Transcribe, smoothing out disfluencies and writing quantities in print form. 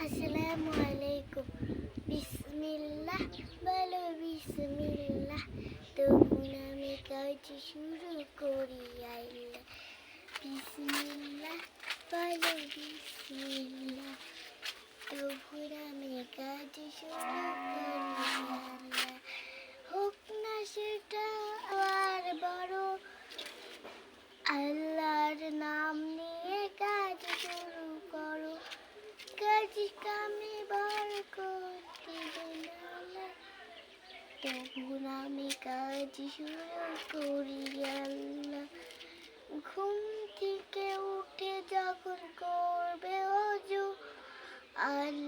আসসালামু আলাইকুম। বিসমিল্লাহ বলো বিসমিল্লাহ, তবু নামে কাজ শুরু করি আল্লাহ। বিসমিল্লাহ বলো বিসমিল্লাহ, তবু নামে কাজ শুরু করি আল্লাহ। হোক না সেটা আর বড়, আল্লাহর নাম নিয়ে কাজ শুরু করো। কাজ কামে বরকত দিবেন আল্লাহ, তবু আমি কাজ শুরু করি আল্লাহ। ঘুম থেকে উঠে যখন করবে ওযু, আল্লাহ